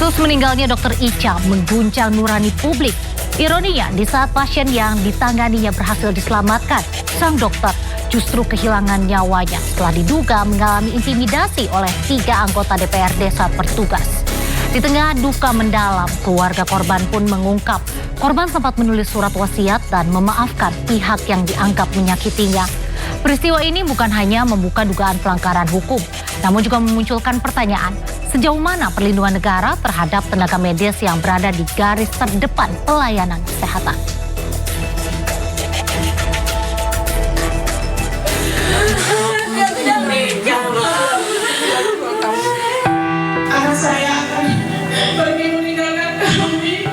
Kasus meninggalnya Dr. Ica mengguncang nurani publik. Ironinya, di saat pasien yang ditanganinya berhasil diselamatkan, sang dokter justru kehilangan nyawanya setelah diduga mengalami intimidasi oleh 3 anggota DPRD saat bertugas. Di tengah duka mendalam, keluarga korban pun mengungkap korban sempat menulis surat wasiat dan memaafkan pihak yang dianggap menyakitinya. Peristiwa ini bukan hanya membuka dugaan pelanggaran hukum, namun juga memunculkan pertanyaan, sejauh mana perlindungan negara terhadap tenaga medis yang berada di garis terdepan pelayanan kesehatan. Anak saya akan pergi meninggalkan kami.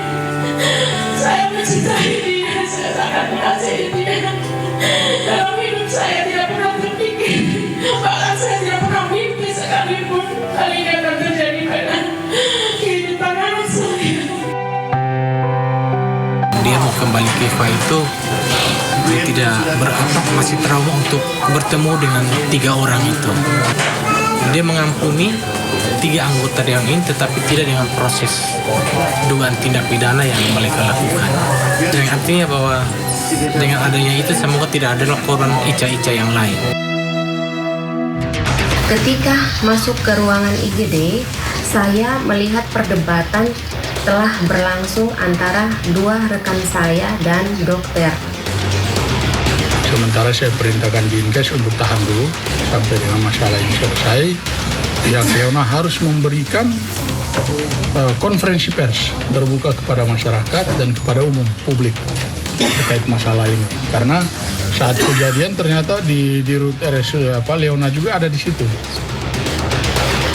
Saya mencintai dia, saya sangat mengasihi dia. Dalam hidup saya tidak pernah terpikir, bahkan saya tidak pernah mimpi sekalipun hal ini akan terjadi pada kehidupan anak saya. Dia mau kembali ke Eva itu, dia tidak masih trauma untuk bertemu dengan 3 orang itu. Dia mengampuni 3 anggota yang ini, tetapi tidak dengan proses dugaan tindak pidana yang mereka lakukan. Dan artinya bahwa dengan adanya itu semoga tidak ada korban Ica-Ica yang lain. Ketika masuk ke ruangan IGD, saya melihat perdebatan telah berlangsung antara 2 rekan saya dan dokter. Sementara saya perintahkan Dinkes untuk tahan dulu sampai dengan masalah ini selesai. Pihak Leona harus memberikan konferensi pers terbuka kepada masyarakat dan kepada umum publik terkait masalah ini. Karena saat kejadian ternyata di rut RSU Leona juga ada di situ.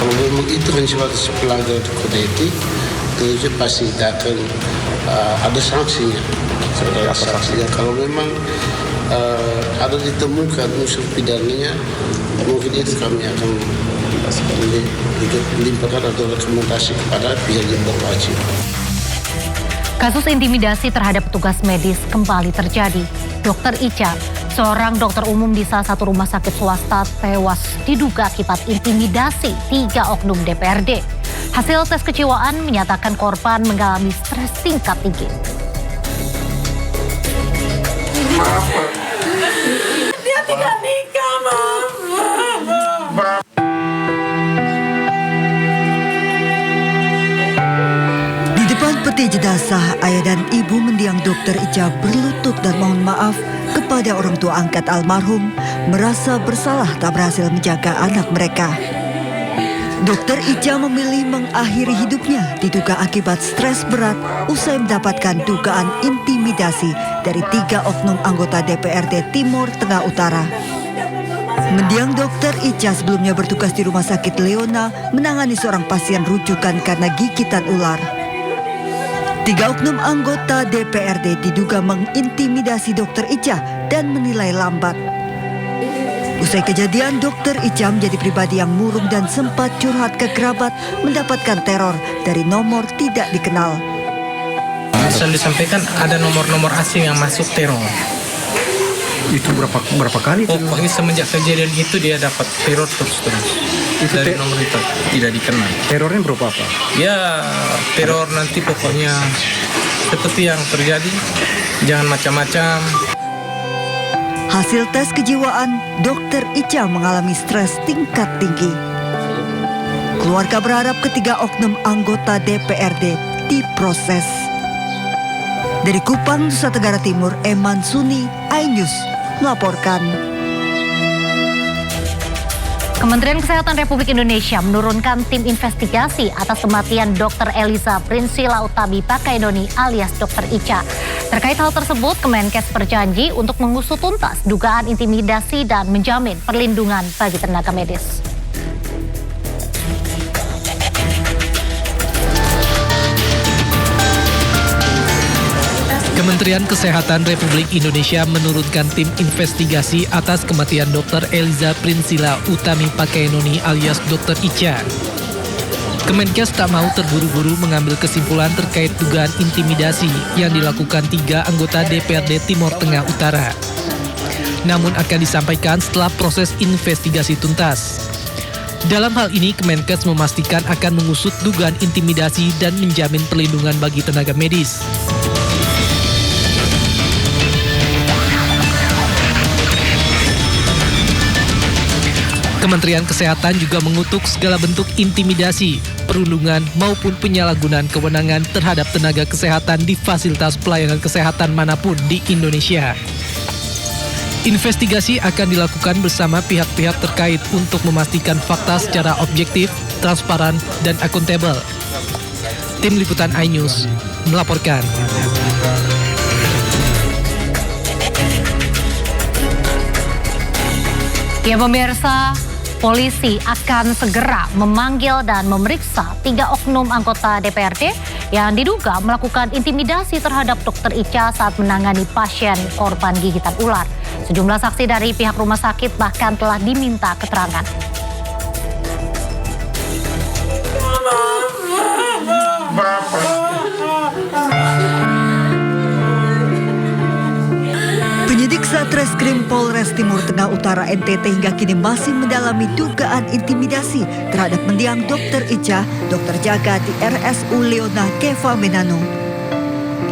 Kalau memang itu kan sebagai pelanggaran kode etik, tentu pasti kita akan ada sanksinya. Kalau memang ada ditemukan unsur pidananya, mungkin itu kami akan melimpahkan atau rekomendasi kepada pihak yang berwajib. Kasus intimidasi terhadap petugas medis kembali terjadi. Dr. Ica, seorang dokter umum di salah satu rumah sakit swasta, tewas diduga akibat intimidasi 3 oknum DPRD. Hasil tes kejiwaan menyatakan korban mengalami stres tingkat tinggi. Dia tidak nikah, Mama. Di depan peti jenazah, ayah dan ibu mendiang Dr. Ica berlutut dan mohon maaf kepada orang tua angkat almarhum, merasa bersalah tak berhasil menjaga anak mereka. Dr. Ica memilih mengakhiri hidupnya diduga akibat stres berat usai mendapatkan dugaan intimidasi dari 3 oknum anggota DPRD Timur Tengah Utara. Mendiang Dr. Ica sebelumnya bertugas di Rumah Sakit Leona menangani seorang pasien rujukan karena gigitan ular. 3 oknum anggota DPRD diduga mengintimidasi Dr. Ica dan menilai lambat. Usai kejadian, Dr. Ica menjadi pribadi yang murung dan sempat curhat ke kerabat mendapatkan teror dari nomor tidak dikenal. Selalu disampaikan ada nomor-nomor asing yang masuk teror. Itu berapa kali? Pokoknya semenjak kejadian itu dia dapat teror terus. Itu dari nomor itu tidak dikenal. Terornya berupa apa? Ya, teror nanti pokoknya seperti yang terjadi, jangan macam-macam. Hasil tes kejiwaan, Dr. Ica mengalami stres tingkat tinggi. Keluarga berharap ketiga oknum anggota DPRD diproses. Dari Kupang, Nusa Tenggara Timur, Eman Suni, iNews melaporkan. Kementerian Kesehatan Republik Indonesia menurunkan tim investigasi atas kematian Dr. Eliza Prinsila Utami Pakaidoni alias Dr. Ica. Terkait hal tersebut, Kemenkes berjanji untuk mengusut tuntas dugaan intimidasi dan menjamin perlindungan bagi tenaga medis. Kementerian Kesehatan Republik Indonesia menurunkan tim investigasi atas kematian Dr. Eliza Prinsila Utami Pakaidoni alias Dr. Ica. Kemenkes tak mau terburu-buru mengambil kesimpulan terkait dugaan intimidasi yang dilakukan 3 anggota DPRD Timur Tengah Utara. Namun akan disampaikan setelah proses investigasi tuntas. Dalam hal ini, Kemenkes memastikan akan mengusut dugaan intimidasi dan menjamin perlindungan bagi tenaga medis. Kementerian Kesehatan juga mengutuk segala bentuk intimidasi, perundungan maupun penyalahgunaan kewenangan terhadap tenaga kesehatan di fasilitas pelayanan kesehatan manapun di Indonesia. Investigasi akan dilakukan bersama pihak-pihak terkait untuk memastikan fakta secara objektif, transparan, dan akuntabel. Tim Liputan iNews melaporkan. Ya pemirsa, polisi akan segera memanggil dan memeriksa 3 oknum anggota DPRD yang diduga melakukan intimidasi terhadap Dr. Ica saat menangani pasien korban gigitan ular. Sejumlah saksi dari pihak rumah sakit bahkan telah diminta keterangan. Penyidik Satreskrim Polres Timur Tengah Utara NTT hingga kini masih mendalami dugaan intimidasi terhadap mendiang Dr. Ica, dokter jaga di RSU Leona Keva Menano.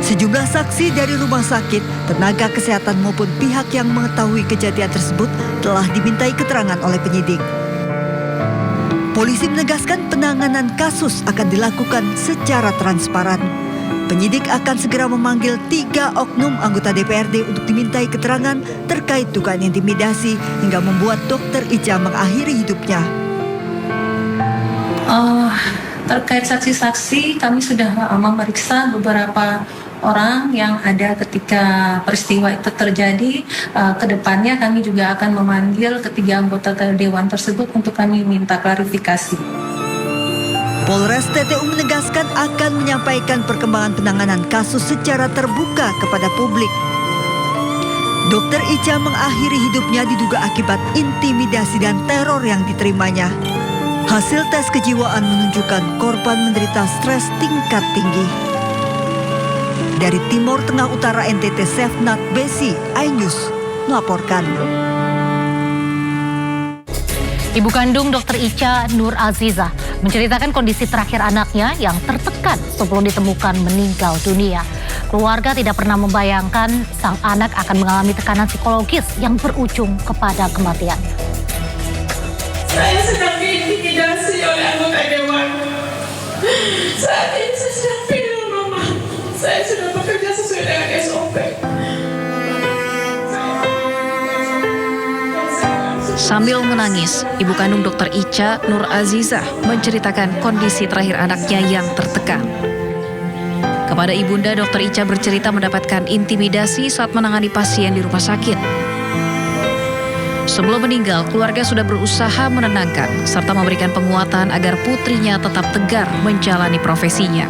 Sejumlah saksi dari rumah sakit, tenaga kesehatan maupun pihak yang mengetahui kejadian tersebut telah dimintai keterangan oleh penyidik. Polisi menegaskan penanganan kasus akan dilakukan secara transparan. Penyidik akan segera memanggil 3 oknum anggota DPRD untuk dimintai keterangan terkait dugaan intimidasi hingga membuat Dr. Ica mengakhiri hidupnya. Terkait saksi-saksi, kami sudah memeriksa beberapa orang yang ada ketika peristiwa itu terjadi. Kedepannya kami juga akan memanggil ketiga anggota dewan tersebut untuk kami minta klarifikasi. Polres TTU menegaskan akan menyampaikan perkembangan penanganan kasus secara terbuka kepada publik. Dr. Ica mengakhiri hidupnya diduga akibat intimidasi dan teror yang diterimanya. Hasil tes kejiwaan menunjukkan korban menderita stres tingkat tinggi. Dari Timur Tengah Utara NTT Sefnat Besi, iNews melaporkan. Ibu kandung Dr. Ica, Nur Azizah, menceritakan kondisi terakhir anaknya yang tertekan sebelum ditemukan meninggal dunia. Keluarga tidak pernah membayangkan sang anak akan mengalami tekanan psikologis yang berujung kepada kematian. Saya sedang diintimidasi oleh anggota dewan. Saat ini saya sedang pilih mama. Saya sudah bekerja sesuai dengan SOP. Sambil menangis, ibu kandung Dr. Ica, Nur Azizah, menceritakan kondisi terakhir anaknya yang tertekan. Kepada ibunda, Dr. Ica bercerita mendapatkan intimidasi saat menangani pasien di rumah sakit. Sebelum meninggal, keluarga sudah berusaha menenangkan serta memberikan penguatan agar putrinya tetap tegar menjalani profesinya.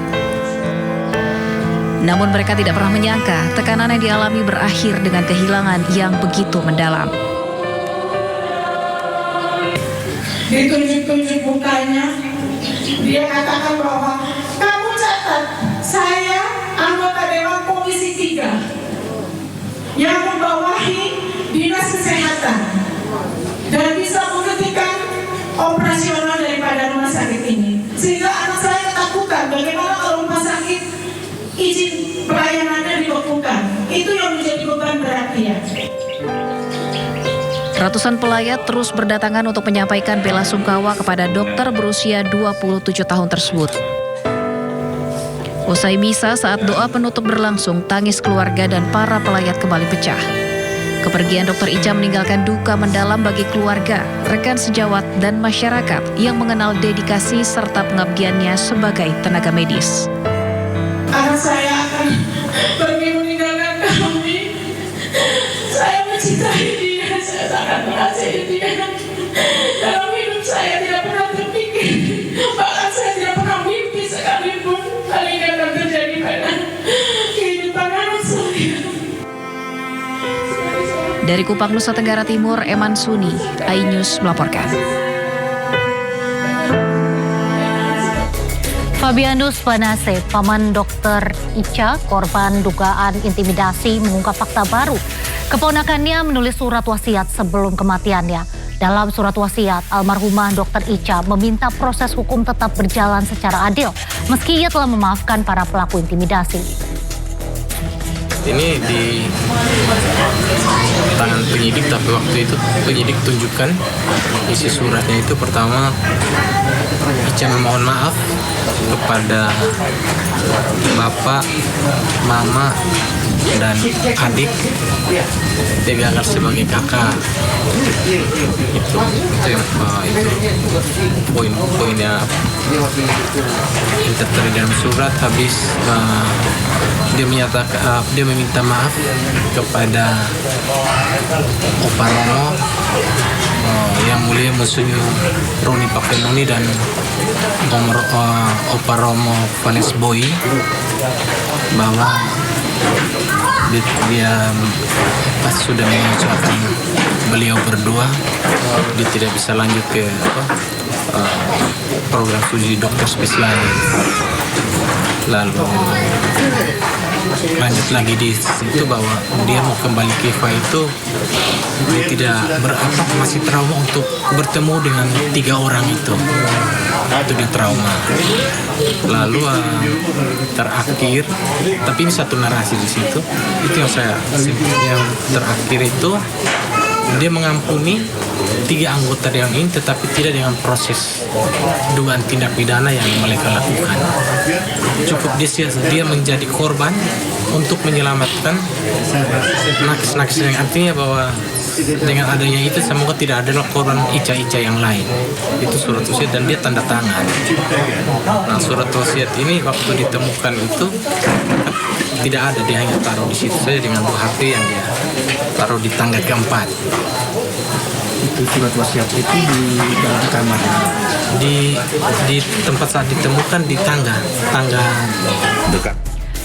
Namun mereka tidak pernah menyangka tekanan yang dialami berakhir dengan kehilangan yang begitu mendalam. Ditunjuk-tunjuk mukanya, dia katakan bahwa kamu catat, saya anggota Dewan Komisi 3 yang membawahi Dinas Kesehatan dan bisa menghentikan operasional daripada rumah sakit ini. Sehingga anak saya ketakutan bagaimana kalau rumah sakit izin pelayanannya dibekukan. Itu yang menjadi beban berat dia. Ratusan pelayat terus berdatangan untuk menyampaikan bela sungkawa kepada dokter berusia 27 tahun tersebut. Usai misa, saat doa penutup berlangsung, tangis keluarga dan para pelayat kembali pecah. Kepergian Dr. Ica meninggalkan duka mendalam bagi keluarga, rekan sejawat, dan masyarakat yang mengenal dedikasi serta pengabdiannya sebagai tenaga medis. Anak saya akan pergi meninggalkan kami. Saya mencintai dia, saya sangat mengasihi dia. Dalam hidup saya tidak pernah terpikir, bahkan saya tidak pernah mimpi sekalipun hal ini akan terjadi pada kehidupan anak saya. Dari Kupang, Nusa Tenggara Timur, Eman Suni, iNews melaporkan. Fabianus Banase, paman Dr. Ica, korban dugaan intimidasi, mengungkap fakta baru. Keponakannya menulis surat wasiat sebelum kematiannya. Dalam surat wasiat, almarhumah Dr. Ica meminta proses hukum tetap berjalan secara adil meski ia telah memaafkan para pelaku intimidasi. Ini di tangan penyidik, tapi waktu itu penyidik tunjukkan isi suratnya itu pertama Ica memohon maaf kepada bapak, mama, dan adik. Dia gagal sebagai kakak. Itu yang poin-poinnya yang tertera dalam surat. Habis dia menyatakan dia meminta maaf kepada Opa Romo, yang mulia Monsinyo Roni Pakenoni dan Opa Romo Vanessa Boy, bahwa dia pas sudah mengucapkan beliau berdua, dia tidak bisa lanjut ke program studi dokter spesial. Lalu lanjut lagi di situ bahwa dia mau kembali ke IFA itu dia tidak masih trauma untuk bertemu dengan 3 orang itu dia trauma. Lalu terakhir, tapi ini satu narasi di situ, itu yang terakhir itu dia mengampuni 3 anggota yang ini, tetapi tidak dengan proses dugaan tindak pidana yang mereka lakukan. Cukup dia menjadi korban untuk menyelamatkan nakes-nakes, yang artinya bahwa dengan adanya itu semoga tidak ada korban Ica-Ica yang lain. Itu surat wasiat dan dia tanda tangan. Nah, surat wasiat ini waktu ditemukan itu tidak ada, dia hanya taruh di situ saja dengan 2 HP yang dia taruh di tangga keempat. Itu surat wasiat itu di dalam kamar, di tempat saat ditemukan di tangga dekat.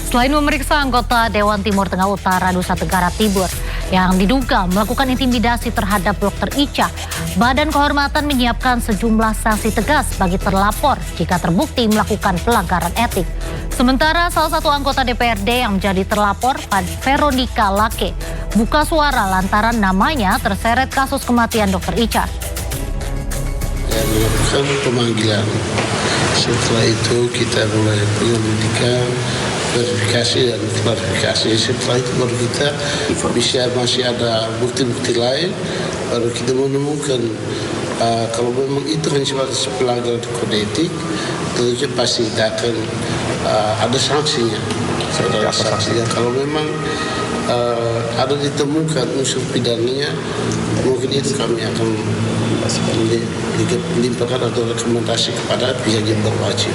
Selain memeriksa anggota Dewan Timur Tengah Utara Nusa Tenggara Timur yang diduga melakukan intimidasi terhadap Dr. Ica, Badan Kehormatan menyiapkan sejumlah sanksi tegas bagi terlapor jika terbukti melakukan pelanggaran etik. Sementara salah satu anggota DPRD yang menjadi terlapor, Veronica Lake, buka suara lantaran namanya terseret kasus kematian Dr. Ica. Melakukan pemanggilan. Setelah itu kita mulai penyelidikan, verifikasi dan klarifikasi. Setelah itu baru kita masih ada bukti-bukti lain, baru kita menemukan kalau memang itu hanya sebatas pelanggaran kode etik, tentunya pasti kita akan ada sanksinya. Kalau memang ada ditemukan unsur pidananya, mungkin itu kami akan limpahkan atau rekomendasi kepada pihak yang berwajib.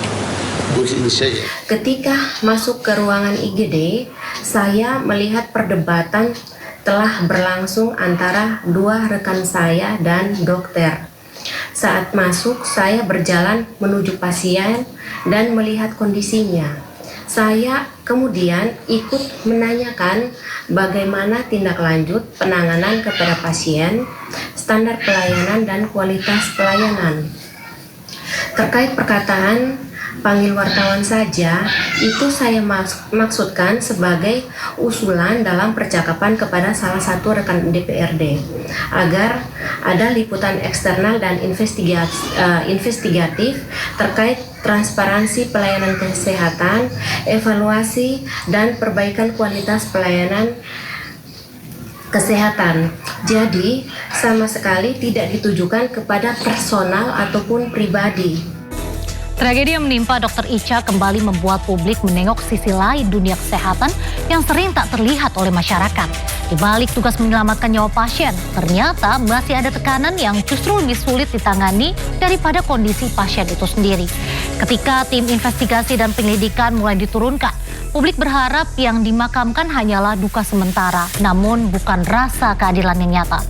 Mungkin saja. Ketika masuk ke ruangan IGD, saya melihat perdebatan telah berlangsung antara 2 rekan saya dan dokter. Saat masuk, saya berjalan menuju pasien dan melihat kondisinya. Saya kemudian ikut menanyakan bagaimana tindak lanjut penanganan kepada pasien, standar pelayanan dan kualitas pelayanan. Terkait perkataan panggil wartawan saja, itu saya maksudkan sebagai usulan dalam percakapan kepada salah satu rekan DPRD agar ada liputan eksternal dan investigatif terkait transparansi pelayanan kesehatan, evaluasi dan perbaikan kualitas pelayanan kesehatan. Jadi sama sekali tidak ditujukan kepada personal ataupun pribadi. Tragedi yang menimpa Dr. Ica kembali membuat publik menengok sisi lain dunia kesehatan yang sering tak terlihat oleh masyarakat. Di balik tugas menyelamatkan nyawa pasien, ternyata masih ada tekanan yang justru lebih sulit ditangani daripada kondisi pasien itu sendiri. Ketika tim investigasi dan penyelidikan mulai diturunkan, publik berharap yang dimakamkan hanyalah duka sementara, namun bukan rasa keadilan yang nyata.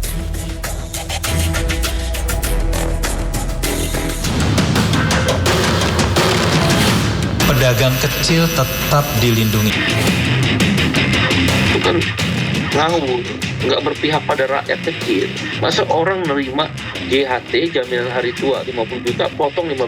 Pedagang kecil tetap dilindungi. Bukan ngawur, nggak berpihak pada rakyat kecil. Masa orang nerima JHT, jaminan hari tua 50 juta, potong 15%.